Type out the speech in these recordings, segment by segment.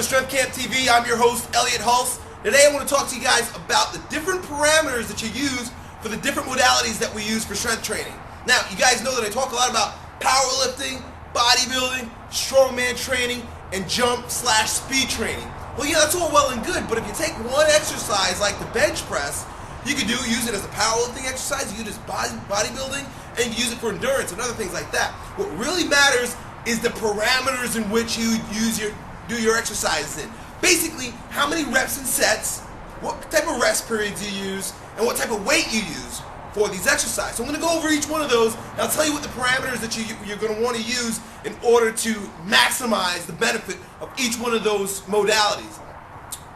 with Strength Camp TV. I'm your host, Elliott Hulse. Today I want to talk to you guys about the different parameters that you use for the different modalities that we use for strength training. Now, you guys know that I talk a lot about powerlifting, bodybuilding, strongman training, and jump/speed training. Well, yeah, that's all well and good, but if you take one exercise like the bench press, you can use it as a powerlifting exercise, you can use it as bodybuilding, and you can use it for endurance and other things like that. What really matters is the parameters in which you do your exercises in. Basically, how many reps and sets, what type of rest periods you use, and what type of weight you use for these exercises. So I'm going to go over each one of those, and I'll tell you what the parameters that you're going to want to use in order to maximize the benefit of each one of those modalities.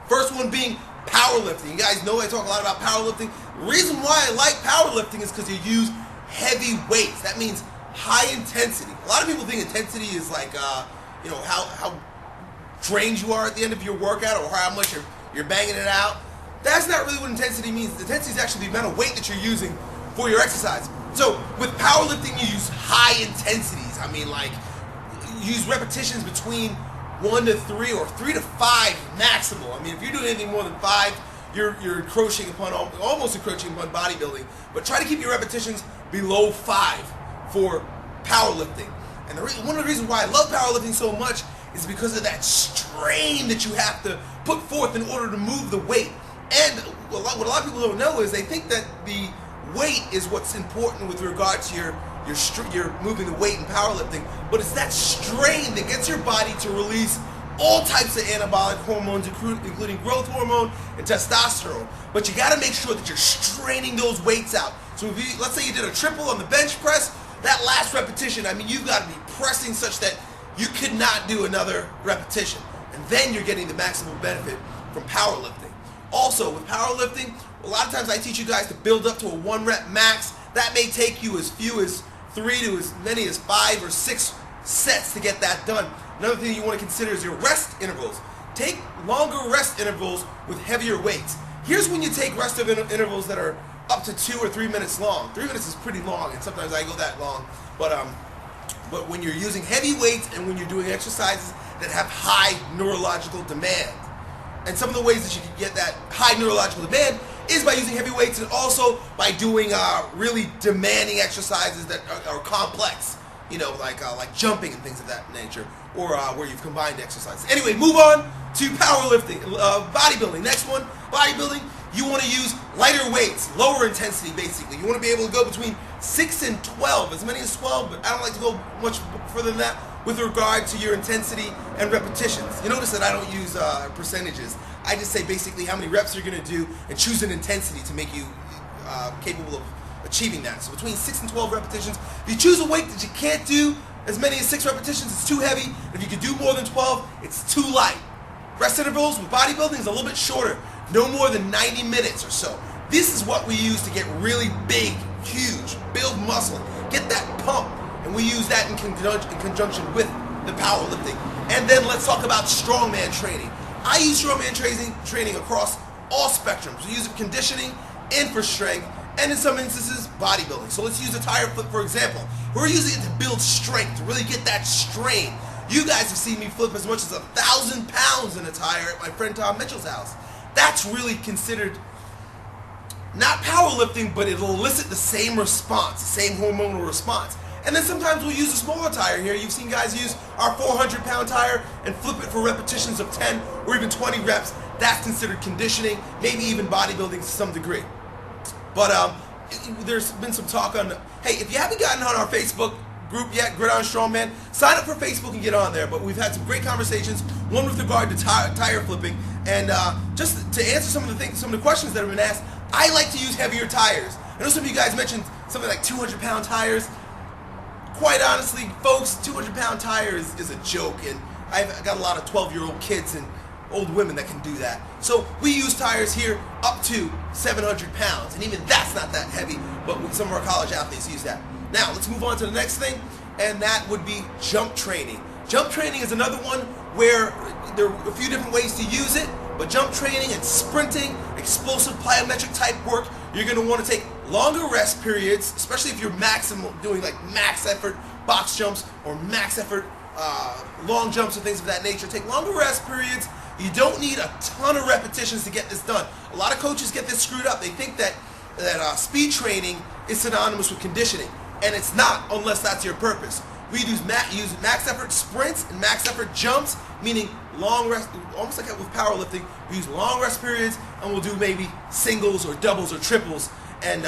First one being powerlifting. You guys know I talk a lot about powerlifting. The reason why I like powerlifting is because you use heavy weights. That means high intensity. A lot of people think intensity is like, how drained you are at the end of your workout or how much you're banging it out. That's not really what intensity means. Intensity is actually the amount of weight that you're using for your exercise. So with powerlifting, you use high intensities. I mean, like, you use repetitions between 1 to 3 or 3 to 5 maximal. I mean, if you're doing anything more than 5, you're encroaching upon, almost encroaching upon bodybuilding. But try to keep your repetitions below 5 for powerlifting. And one of the reasons why I love powerlifting so much is because of that strain that you have to put forth in order to move the weight. And what a lot of people don't know is they think that the weight is what's important with regard to your moving the weight in powerlifting, but it's that strain that gets your body to release all types of anabolic hormones, including growth hormone and testosterone. But you got to make sure that you're straining those weights out. So if let's say you did a triple on the bench press, that last repetition, I mean, you've got to be pressing such that you could not do another repetition. And then you're getting the maximum benefit from powerlifting. Also, with powerlifting, a lot of times I teach you guys to build up to a 1 rep max. That may take you as few as 3 to as many as 5 or 6 sets to get that done. Another thing you want to consider is your rest intervals. Take longer rest intervals with heavier weights. Here's when you take rest intervals that are up to 2 or 3 minutes long. 3 minutes is pretty long, and sometimes I go that long. But when you're using heavy weights and when you're doing exercises that have high neurological demand. And some of the ways that you can get that high neurological demand is by using heavy weights and also by doing really demanding exercises that are complex, like jumping and things of that nature, or where you've combined exercises. Anyway, move on to powerlifting, bodybuilding. Next one, bodybuilding. You want to use lighter weights, lower intensity basically. You want to be able to go between 6 and 12, as many as 12, but I don't like to go much further than that with regard to your intensity and repetitions. You notice that I don't use percentages. I just say basically how many reps you're going to do and choose an intensity to make you capable of achieving that. So between 6 and 12 repetitions. If you choose a weight that you can't do as many as 6 repetitions, it's too heavy. If you can do more than 12, it's too light. Rest intervals with bodybuilding is a little bit shorter, no more than 90 minutes or so. This is what we use to get really big, huge, build muscle, get that pump, and we use that in conjunction with the powerlifting. And then let's talk about strongman training. I use strongman training across all spectrums. We use it for conditioning and for strength, and in some instances, bodybuilding. So let's use a tire flip, for example. We're using it to build strength, to really get that strain. You guys have seen me flip as much as 1,000 pounds in a tire at my friend Tom Mitchell's house. That's really considered not powerlifting, but it'll elicit the same response, the same hormonal response. And then sometimes we'll use a smaller tire here. You've seen guys use our 400-pound tire and flip it for repetitions of 10 or even 20 reps. That's considered conditioning, maybe even bodybuilding to some degree. But there's been some talk on, hey, if you haven't gotten on our Facebook group yet, Gridiron Strongman, sign up for Facebook and get on there. But we've had some great conversations, one with regard to tire flipping, and just to answer some of the questions that have been asked, I like to use heavier tires. I know some of you guys mentioned something like 200-pound tires. Quite honestly, folks, 200-pound tires is a joke, and I've got a lot of 12-year-old kids and old women that can do that. So we use tires here up to 700 pounds, and even that's not that heavy, but some of our college athletes use that. Now, let's move on to the next thing, and that would be jump training. Jump training is another one where there are a few different ways to use it, but jump training and sprinting, explosive plyometric type work, you're going to want to take longer rest periods, especially if you're doing like max effort box jumps or max effort long jumps and things of that nature. Take longer rest periods. You don't need a ton of repetitions to get this done. A lot of coaches get this screwed up. They think that speed training is synonymous with conditioning, and it's not unless that's your purpose. We use max effort sprints and max effort jumps, meaning long rest, almost like with powerlifting. We use long rest periods, and we'll do maybe singles or doubles or triples, and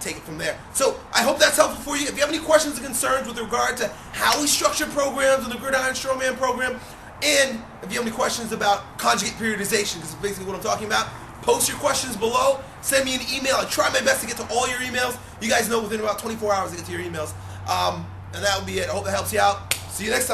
take it from there. So I hope that's helpful for you. If you have any questions or concerns with regard to how we structure programs in the Gridiron Strongman program, and if you have any questions about conjugate periodization, because it's basically what I'm talking about, post your questions below. Send me an email. I try my best to get to all your emails. You guys know within about 24 hours I get to your emails. And that will be it. I hope that helps you out. See you next time.